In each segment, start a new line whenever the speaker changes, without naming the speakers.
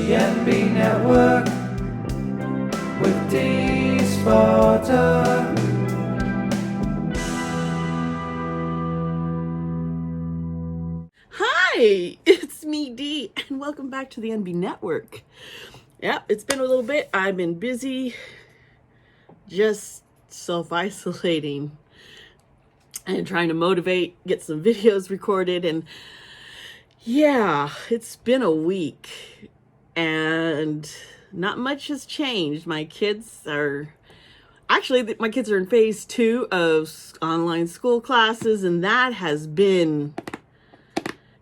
The NB Network with Dee's Fodder.
Hi, it's me, Dee, and welcome back to the NB Network. Yep, it's been a little bit. I've been busy just self-isolating and trying to motivate, get some videos recorded, and yeah, it's been a week and not much has changed. My kids are in phase 2 of online school classes, and that has been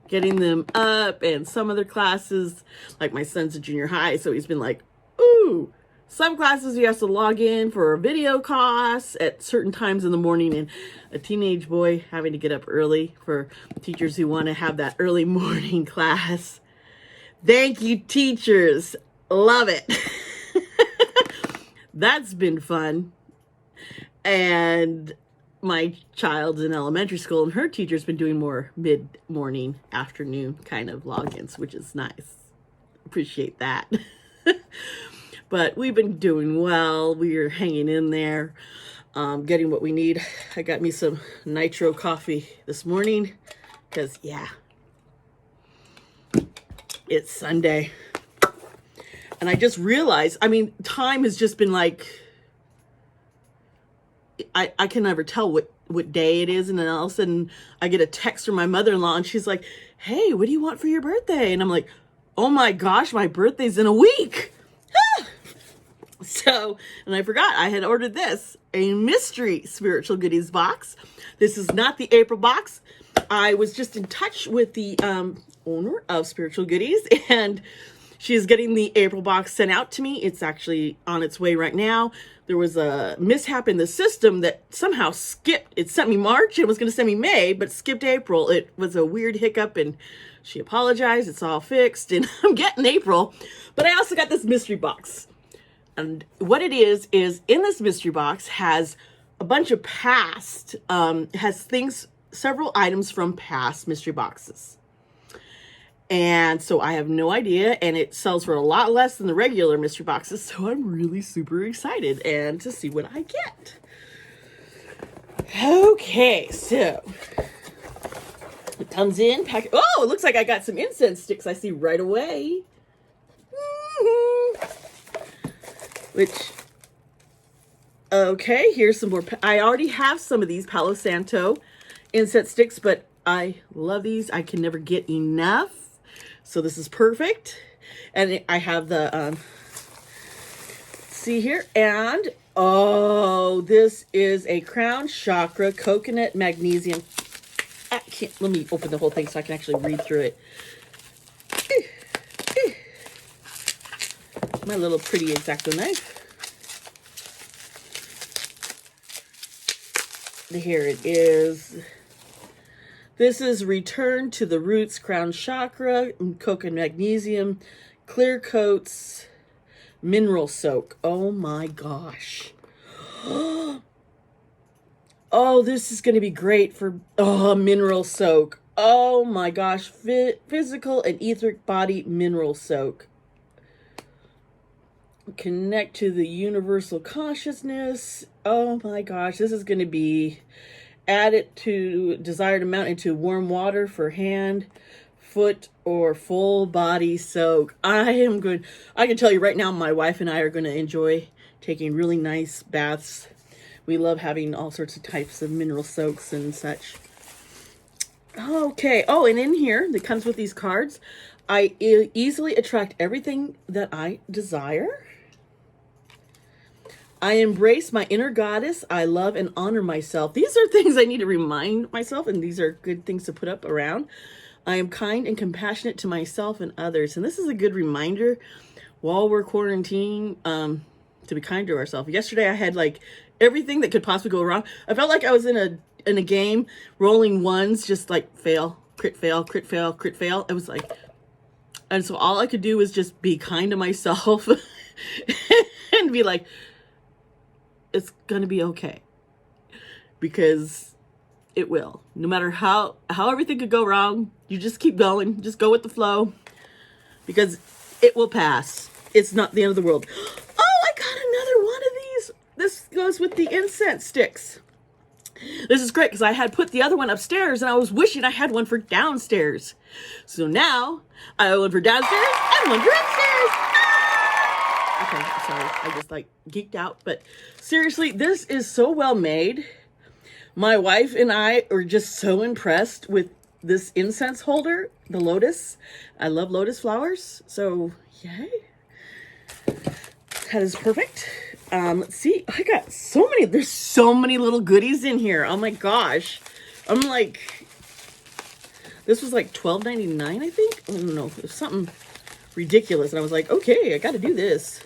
getting them up. And some other classes, like my son's in junior high, so he's been like, ooh, some classes you have to log in for a video class at certain times in the morning, and a teenage boy having to get up early for teachers who want to have that early morning class. Thank you, teachers. Love it. That's been fun. And my child's in elementary school, and her teacher's been doing more mid-morning, afternoon kind of logins, which is nice. Appreciate that. But we've been doing well. We're hanging in there, getting what we need. I got me some nitro coffee this morning because, yeah, it's Sunday. And I just realized, time has just been like, I can never tell what day it is. And then all of a sudden I get a text from my mother-in-law, and she's like, hey, what do you want for your birthday? And I'm like, oh my gosh, my birthday's in a week. So, and I forgot I had ordered this, a mystery spiritual goodies box. This is not the April box. I was just in touch with the owner of Spiritual Goodies, and she's getting the April box sent out to me. It's actually on its way right now. There was a mishap in the system that somehow skipped. It sent me March. It was going to send me May, but skipped April. It was a weird hiccup, and she apologized. It's all fixed, and I'm getting April. But I also got this mystery box. And what it is in this mystery box has a bunch of past, several items from past mystery boxes. And so I have no idea, and it sells for a lot less than the regular mystery boxes. So I'm really super excited and to see what I get. Okay, so it comes in packed. Oh, it looks like I got some incense sticks I see right away. Okay, here's some more. I already have some of these Palo Santo incense sticks, but I love these. I can never get enough. So this is perfect. And I have the, see here, and, oh, this is a crown chakra coconut magnesium. Let me open the whole thing so I can actually read through it. My little pretty X-Acto knife. Here it is. This is Return to the Roots Crown Chakra, Coconut Magnesium, Clear Coats, Mineral Soak. Oh my gosh. Oh, this is going to be great for mineral soak. Oh my gosh. Physical and etheric body mineral soak. Connect to the universal consciousness. Oh my gosh, this is going to be added to desired amount into warm water for hand, foot, or full body soak. I can tell you right now, my wife and I are going to enjoy taking really nice baths. We love having all sorts of types of mineral soaks and such. Okay. Oh, and in here, that comes with these cards. I easily attract everything that I desire. I embrace my inner goddess. I love and honor myself. These are things I need to remind myself, and these are good things to put up around. I am kind and compassionate to myself and others. And this is a good reminder while we're quarantining, to be kind to ourselves. Yesterday, I had like everything that could possibly go wrong. I felt like I was in a game rolling ones, just like fail, crit, fail, crit, fail, crit, fail. It was like, and so all I could do was just be kind to myself and be like, it's going to be okay, because it will. No matter how everything could go wrong, you just keep going. Just go with the flow, because It will pass. It's not the end of the world. Oh, I got another one of these. This goes with the incense sticks. This is great because I had put the other one upstairs and I was wishing I had one for downstairs. So now I have one for downstairs and one for upstairs. Ah! Okay, sorry. I just like geeked out. But seriously, this is so well made. My wife and I are just so impressed with this incense holder, the lotus. I love lotus flowers. So yay. That is perfect. Let's see. I got so many. There's so many little goodies in here. Oh my gosh. I'm like, this was like $12.99, I think. I don't know. It was something ridiculous. And I was like, okay, I got to do this.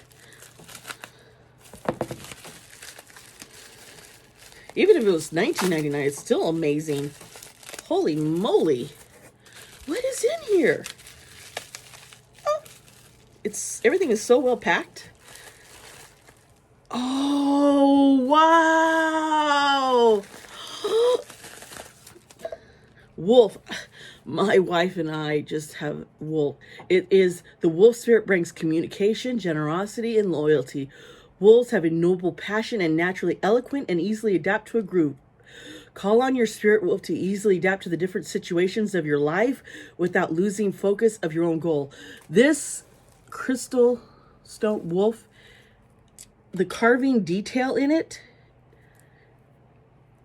Even if it was $19.99, it's still amazing. Holy moly. What is in here? Oh, everything is so well packed. Oh, wow. Wolf. My wife and I just have wolf. It is the wolf spirit brings communication, generosity, and loyalty. Wolves have a noble passion and naturally eloquent and easily adapt to a group. Call on your spirit wolf to easily adapt to the different situations of your life without losing focus of your own goal. This crystal stone wolf, the carving detail in it,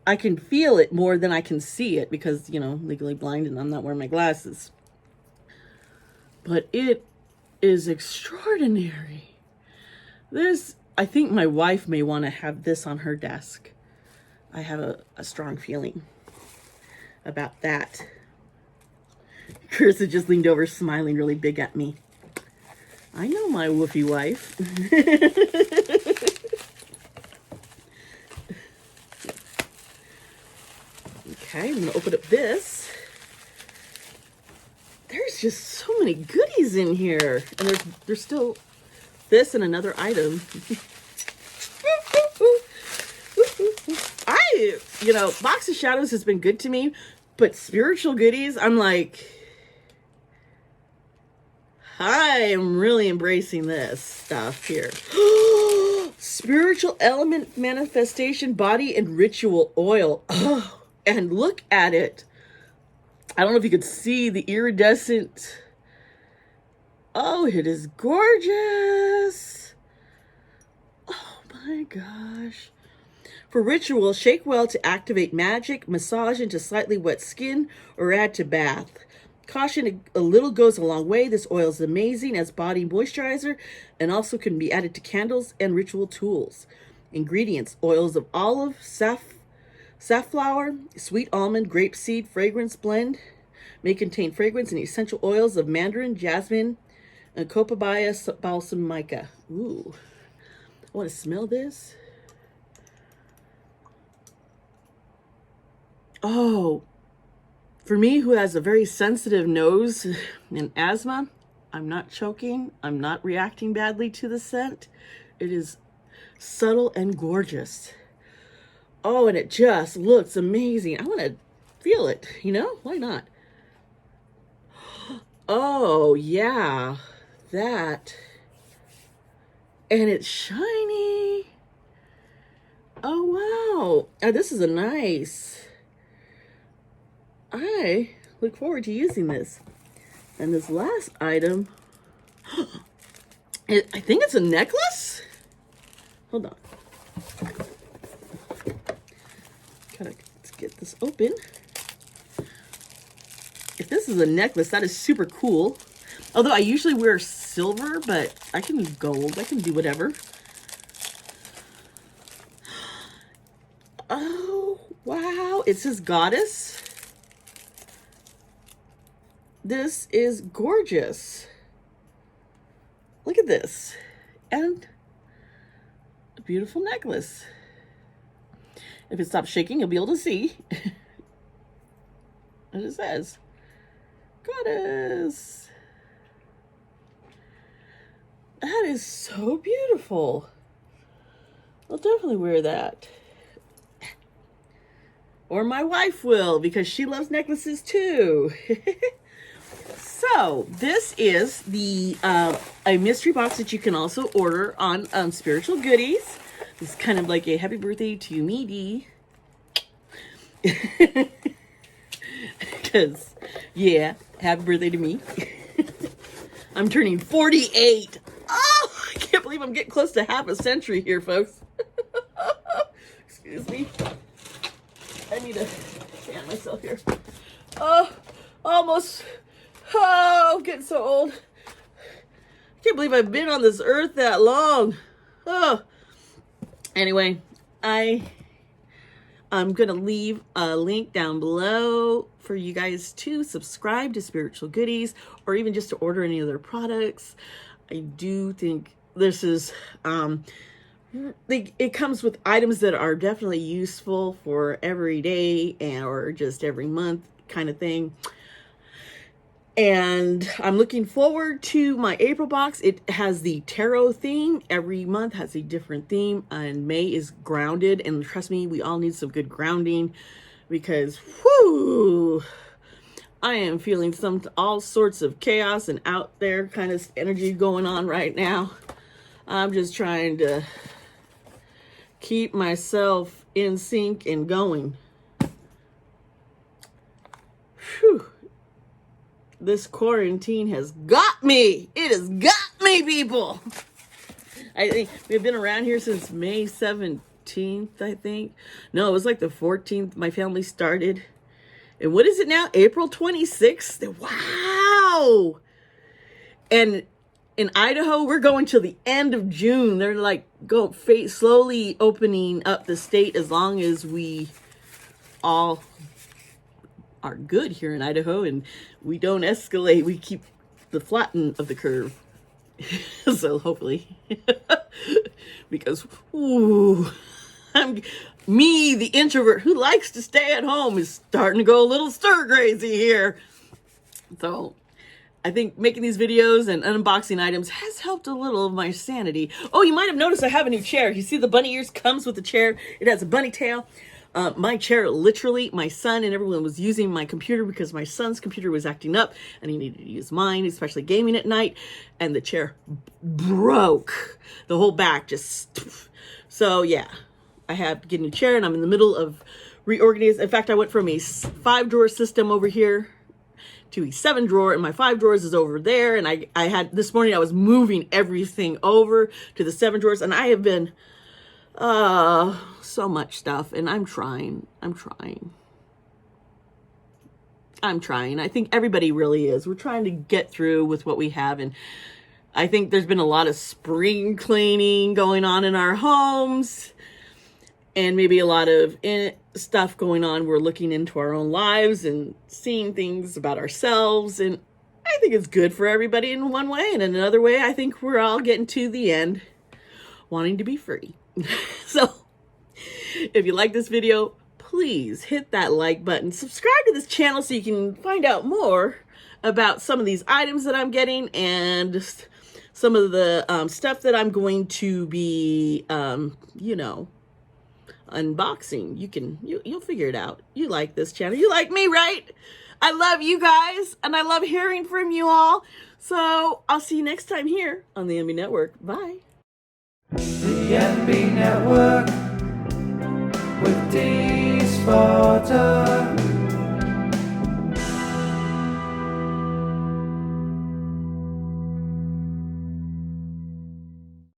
I can feel it more than I can see it because, you know, legally blind and I'm not wearing my glasses. But it is extraordinary. I think my wife may want to have this on her desk. I have a strong feeling about that. Carissa just leaned over smiling really big at me. I know my woofy wife. Okay, I'm going to open up this. There's just so many goodies in here. And there's still this and another item. Box of Shadows has been good to me, but spiritual goodies, I'm like, I am really embracing this stuff here. Spiritual element manifestation, body and ritual oil. Oh, and look at it. I don't know if you could see the iridescent. Oh, it is gorgeous. Oh my gosh. For ritual, shake well to activate magic, massage into slightly wet skin, or add to bath. Caution, a little goes a long way. This oil is amazing as body moisturizer and also can be added to candles and ritual tools. Ingredients: oils of olive, safflower, sweet almond, grapeseed, fragrance blend. May contain fragrance and essential oils of mandarin, jasmine, and copaiba balsamica. Ooh, I want to smell this. Oh, for me, who has a very sensitive nose and asthma, I'm not choking. I'm not reacting badly to the scent. It is subtle and gorgeous. Oh, and it just looks amazing. I want to feel it, Why not? Oh, yeah, that. And it's shiny. Oh, wow. This is a nice. I look forward to using this. And this last item, I think it's a necklace. Hold on. Let's get this open. If this is a necklace, that is super cool. Although I usually wear silver, but I can use gold. I can do whatever. Oh, wow. It says goddess. This is gorgeous. Look at this. And a beautiful necklace. If it stops shaking, you'll be able to see. As it says, goddess. That is so beautiful. I'll definitely wear that. Or my wife will, because she loves necklaces too. So this is the a mystery box that you can also order on Spiritual Goodies. It's kind of like a happy birthday to me, Dee. Because, yeah, happy birthday to me. I'm turning 48. Oh, I can't believe I'm getting close to half a century here, folks. Excuse me. I need to stand myself here. Oh, almost. Oh, I'm getting so old. I can't believe I've been on this earth that long. Oh. Anyway, I'm going to leave a link down below for you guys to subscribe to Spiritual Goodies or even just to order any of their products. I do think this is, it comes with items that are definitely useful for every day or just every month kind of thing. And I'm looking forward to my April box. It has the tarot theme. Every month has a different theme. And May is grounded. And trust me, we all need some good grounding because, whoo, I am feeling all sorts of chaos and out there kind of energy going on right now. I'm just trying to keep myself in sync and going. Whew. This quarantine has got me. It has got me, people. I think we've been around here since May 17th, I think. No, it was like the 14th my family started. And what is it now? April 26th? Wow. And in Idaho, we're going till the end of June. They're like slowly opening up the state as long as we all are good here in Idaho and we don't escalate. We keep the flatten of the curve. So hopefully, because ooh, me, the introvert who likes to stay at home, is starting to go a little stir crazy here. So I think making these videos and unboxing items has helped a little of my sanity. Oh, you might have noticed I have a new chair. You see the bunny ears comes with the chair. It has a bunny tail. My chair, literally, my son and everyone was using my computer because my son's computer was acting up and he needed to use mine, especially gaming at night. And the chair broke. The whole back just... So, yeah, I had to get a new chair and I'm in the middle of reorganizing. In fact, I went from a 5-drawer system over here to a 7-drawer, and my 5 drawers is over there. And I had, this morning, I was moving everything over to the 7 drawers, and I have been... so much stuff, and I'm trying. I think everybody really is. We're trying to get through with what we have, and I think there's been a lot of spring cleaning going on in our homes, and maybe a lot of stuff going on. We're looking into our own lives and seeing things about ourselves, and I think it's good for everybody in one way, and in another way, I think we're all getting to the end wanting to be free. So if you like this video, please hit that like button, subscribe to this channel so you can find out more about some of these items that I'm getting and just some of the stuff that I'm going to be unboxing. You'll figure it out. You like this channel, you like me, right? I love you guys and I love hearing from you all. So I'll see you next time here on the NB Network. Bye.
The NB Network with Dee Sparta.